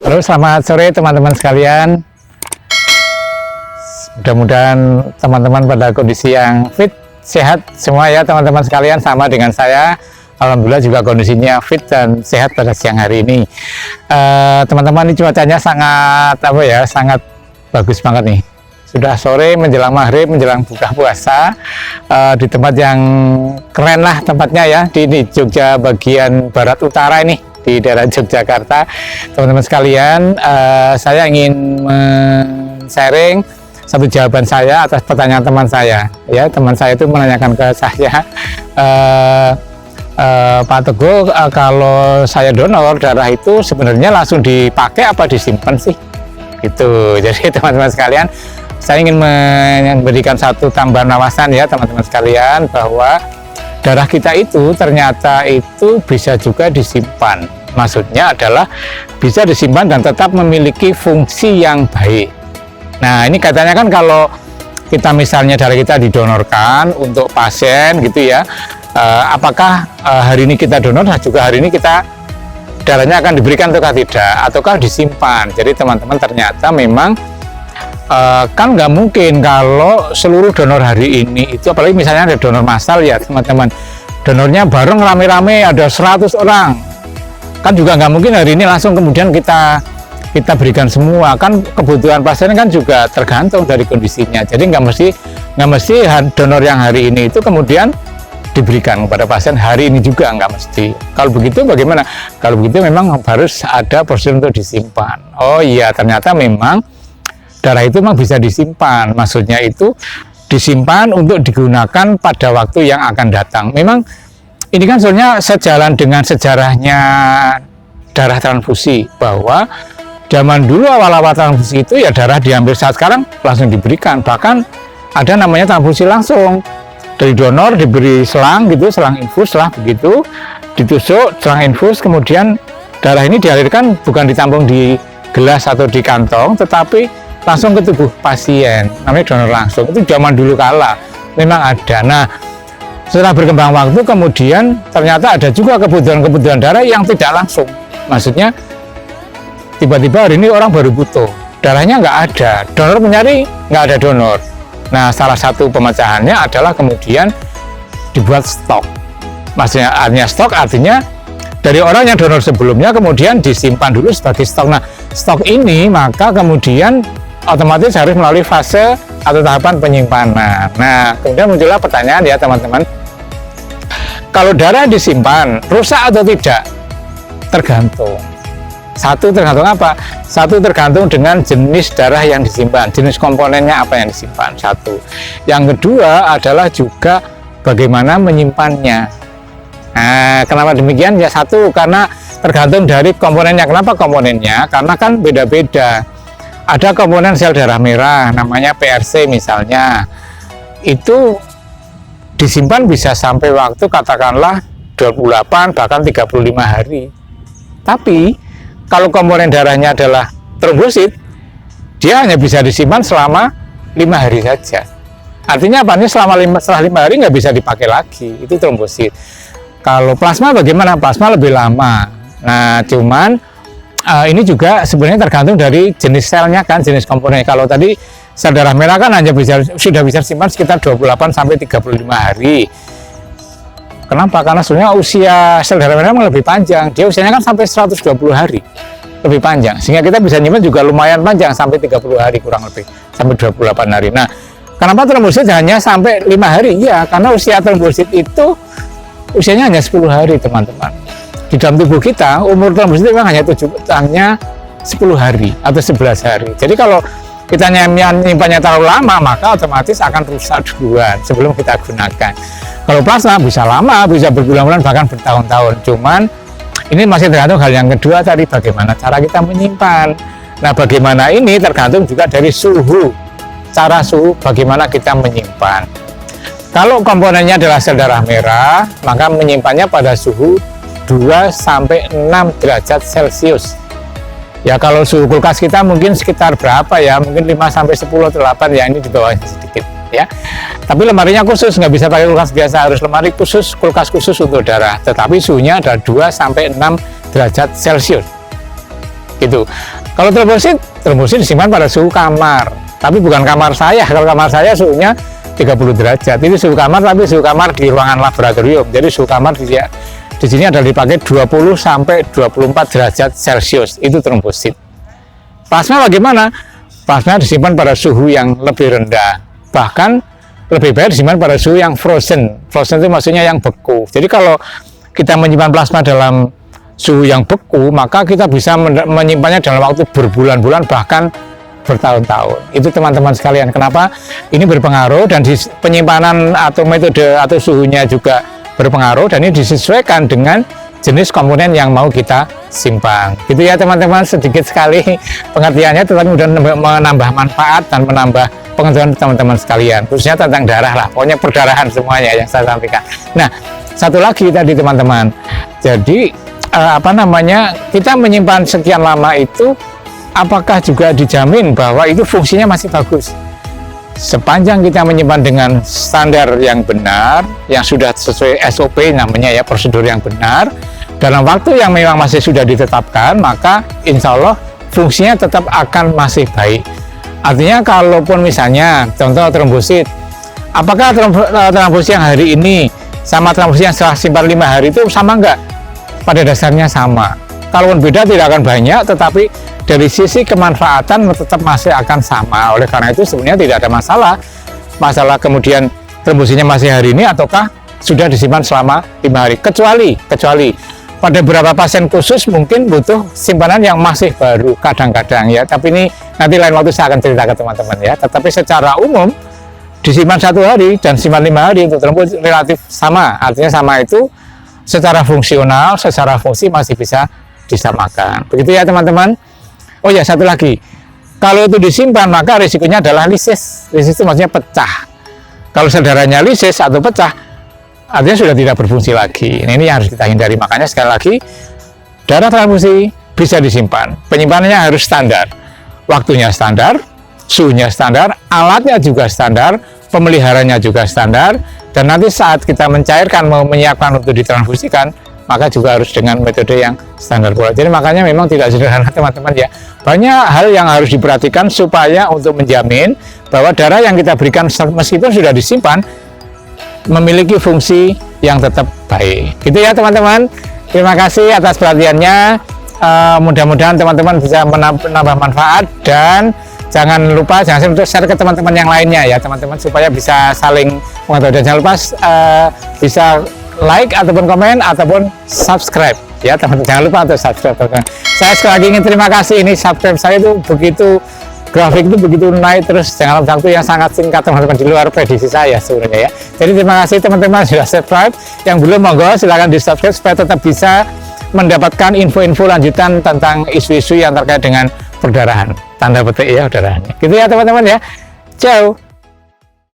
Halo, selamat sore teman-teman sekalian. Mudah-mudahan teman-teman pada kondisi yang fit, sehat semua ya teman-teman sekalian, sama dengan saya. Alhamdulillah juga kondisinya fit dan sehat pada siang hari ini. Teman-teman, ini cuacanya sangat sangat bagus banget nih. Sudah sore menjelang maghrib, menjelang buka puasa, di tempat yang keren lah tempatnya ya, di Jogja bagian barat utara ini, di daerah Yogyakarta. Teman-teman sekalian, saya ingin sharing satu jawaban saya atas pertanyaan teman saya. Ya, teman saya itu menanyakan ke saya, Pak Teguh, kalau saya donor darah itu sebenarnya langsung dipakai apa disimpan sih? Gitu. Jadi teman-teman sekalian, saya ingin memberikan satu tambahan wawasan ya teman-teman sekalian, bahwa darah kita itu ternyata itu bisa juga disimpan. Maksudnya adalah bisa disimpan dan tetap memiliki fungsi yang baik. Nah, ini katanya kan kalau kita misalnya darah kita didonorkan untuk pasien gitu ya, apakah hari ini kita donor dan juga hari ini kita darahnya akan diberikan ataukah tidak, ataukah disimpan. Jadi teman-teman, ternyata memang kan nggak mungkin kalau seluruh donor hari ini itu, apalagi misalnya ada donor massal ya teman-teman, donornya bareng rame-rame ada 100 orang, kan juga nggak mungkin hari ini langsung kemudian kita berikan semua. Kan kebutuhan pasien kan juga tergantung dari kondisinya. Jadi nggak mesti donor yang hari ini itu kemudian diberikan kepada pasien hari ini juga, nggak mesti. Kalau begitu bagaimana? Kalau begitu memang harus ada prosedur untuk disimpan. Oh iya, ternyata memang darah itu memang bisa disimpan. Maksudnya itu disimpan untuk digunakan pada waktu yang akan datang. Memang ini kan sebenarnya sejalan dengan sejarahnya darah transfusi, bahwa zaman dulu awal-awal transfusi itu ya darah diambil saat sekarang langsung diberikan. Bahkan ada namanya transfusi langsung, dari donor diberi selang gitu, selang infus lah begitu, ditusuk selang infus, kemudian darah ini dialirkan bukan ditampung di gelas atau di kantong, tetapi langsung ke tubuh pasien, namanya donor langsung. Itu zaman dulu kala memang ada. Nah, setelah berkembang waktu kemudian ternyata ada juga kebutuhan darah yang tidak langsung. Maksudnya tiba-tiba hari ini orang baru butuh, darahnya nggak ada, donor mencari nggak ada donor. Nah, salah satu pemecahannya adalah kemudian dibuat stok. Maksudnya stok artinya dari orang yang donor sebelumnya kemudian disimpan dulu sebagai stok. Nah, stok ini maka kemudian otomatis harus melalui fase atau tahapan penyimpanan. Nah, kemudian muncullah pertanyaan ya teman-teman, kalau darah disimpan rusak atau tidak? Tergantung. Satu, tergantung apa? Satu, tergantung dengan jenis darah yang disimpan, jenis komponennya apa yang disimpan. Satu. Yang kedua adalah juga bagaimana menyimpannya. Nah, kenapa demikian? Ya satu, karena tergantung dari komponennya. Kenapa komponennya? Karena kan beda-beda. Ada komponen sel darah merah, namanya PRC misalnya, itu disimpan bisa sampai waktu katakanlah 28 bahkan 35 hari. Tapi kalau komponen darahnya adalah trombosit, dia hanya bisa disimpan selama 5 hari saja. Artinya apa? Setelah 5 hari nggak bisa dipakai lagi, itu trombosit. Kalau plasma bagaimana? Plasma lebih lama. Nah, cuman ini juga sebenarnya tergantung dari jenis selnya kan, jenis komponen. Kalau tadi sel darah merah kan hanya sudah bisa simpan sekitar 28 sampai 35 hari. Kenapa? Karena sebenarnya usia sel darah merah lebih panjang. Dia usianya kan sampai 120 hari. Lebih panjang. Sehingga kita bisa nyimpan juga lumayan panjang, sampai 30 hari kurang lebih. Sampai 28 hari. Nah, kenapa trombosit hanya sampai 5 hari? Ya, karena usia trombosit itu usianya hanya 10 hari, teman-teman. Di dalam tubuh kita, umur trombosit memang hanya 10 hari atau 11 hari. Jadi kalau kita nyimpannya terlalu lama, maka otomatis akan rusak duluan sebelum kita gunakan. Kalau plasma bisa lama, bisa berbulan-bulan bahkan bertahun-tahun. Cuman ini masih tergantung hal yang kedua tadi, bagaimana cara kita menyimpan. Nah, bagaimana ini tergantung juga dari suhu, cara suhu bagaimana kita menyimpan. Kalau komponennya adalah sel darah merah, maka menyimpannya pada suhu 2 sampai 6 derajat Celcius. Ya, kalau suhu kulkas kita mungkin sekitar berapa ya? Mungkin 5 sampai 10 atau 8 ya, ini di bawahnya sedikit ya. Tapi lemarinya khusus, nggak bisa pakai kulkas biasa, harus lemari khusus, kulkas khusus untuk darah. Tetapi suhunya ada 2 sampai 6 derajat Celcius. gitu. Kalau trombosit disimpan pada suhu kamar, tapi bukan kamar saya. Kalau kamar saya suhunya 30 derajat, ini suhu kamar, tapi suhu kamar di ruangan laboratorium. Jadi suhu kamar di sini adalah dipakai 20 sampai 24 derajat Celcius, itu trombosit. Plasma bagaimana? Plasma disimpan pada suhu yang lebih rendah, bahkan lebih baik disimpan pada suhu yang frozen. Frozen itu maksudnya yang beku. Jadi kalau kita menyimpan plasma dalam suhu yang beku, maka kita bisa menyimpannya dalam waktu berbulan-bulan, bahkan bertahun-tahun. Itu teman-teman sekalian, kenapa ini berpengaruh, dan di penyimpanan atau metode atau suhunya juga berpengaruh, dan ini disesuaikan dengan jenis komponen yang mau kita simpan. Gitu ya teman-teman, sedikit sekali pengertiannya, tetapi mudah menambah manfaat dan menambah pengetahuan teman-teman sekalian, khususnya tentang darah lah, pokoknya perdarahan semuanya yang saya sampaikan. Nah, satu lagi tadi teman-teman, jadi kita menyimpan sekian lama itu, apakah juga dijamin bahwa itu fungsinya masih bagus? Sepanjang kita menyimpan dengan standar yang benar, yang sudah sesuai SOP namanya ya, prosedur yang benar, dalam waktu yang memang masih sudah ditetapkan, maka insya Allah fungsinya tetap akan masih baik. Artinya kalaupun misalnya contoh trombosit, apakah trombosit yang hari ini sama trombosit yang setelah simpan 5 hari itu sama enggak? Pada dasarnya sama. Kalaupun beda tidak akan banyak, tetapi dari sisi kemanfaatan tetap masih akan sama. Oleh karena itu sebenarnya tidak ada masalah kemudian trombositnya masih hari ini ataukah sudah disimpan selama 5 hari, kecuali pada beberapa pasien khusus mungkin butuh simpanan yang masih baru kadang-kadang ya, tapi ini nanti lain waktu saya akan cerita ke teman-teman ya. Tetapi secara umum disimpan 1 hari dan simpan 5 hari untuk trombosit relatif sama, artinya sama itu secara fungsional, secara fungsi masih bisa disamakan. Begitu ya teman-teman. Oh ya, satu lagi, kalau itu disimpan maka risikonya adalah lisis. Lisis itu maksudnya pecah. Kalau saudaranya lisis atau pecah, artinya sudah tidak berfungsi lagi. Nah, ini yang harus kita hindari. Makanya sekali lagi, darah transfusi bisa disimpan, penyimpanannya harus standar, waktunya standar, suhunya standar, alatnya juga standar, pemeliharanya juga standar, dan nanti saat kita mencairkan, mau menyiapkan untuk ditransfusikan, maka juga harus dengan metode yang standar pula. Jadi makanya memang tidak sederhana teman-teman ya. Banyak hal yang harus diperhatikan supaya untuk menjamin bahwa darah yang kita berikan meskipun sudah disimpan memiliki fungsi yang tetap baik. Gitu ya teman-teman. Terima kasih atas perhatiannya. Mudah-mudahan teman-teman bisa menambah manfaat, dan jangan lupa untuk share ke teman-teman yang lainnya ya teman-teman, supaya bisa saling mengetahui. Dan jangan lupa bisa like ataupun komen ataupun subscribe ya teman-teman, jangan lupa untuk subscribe teman-teman. Saya sekali lagi ingin terima kasih, ini subscribe saya itu begitu, grafik itu begitu naik terus dalam waktu yang sangat singkat teman-teman, di luar prediksi saya sebenarnya ya. Jadi terima kasih teman-teman sudah subscribe, yang belum monggo silahkan di subscribe supaya tetap bisa mendapatkan info-info lanjutan tentang isu-isu yang terkait dengan perdarahan, tanda petik ya perdarahannya. Gitu ya teman-teman ya. Ciao.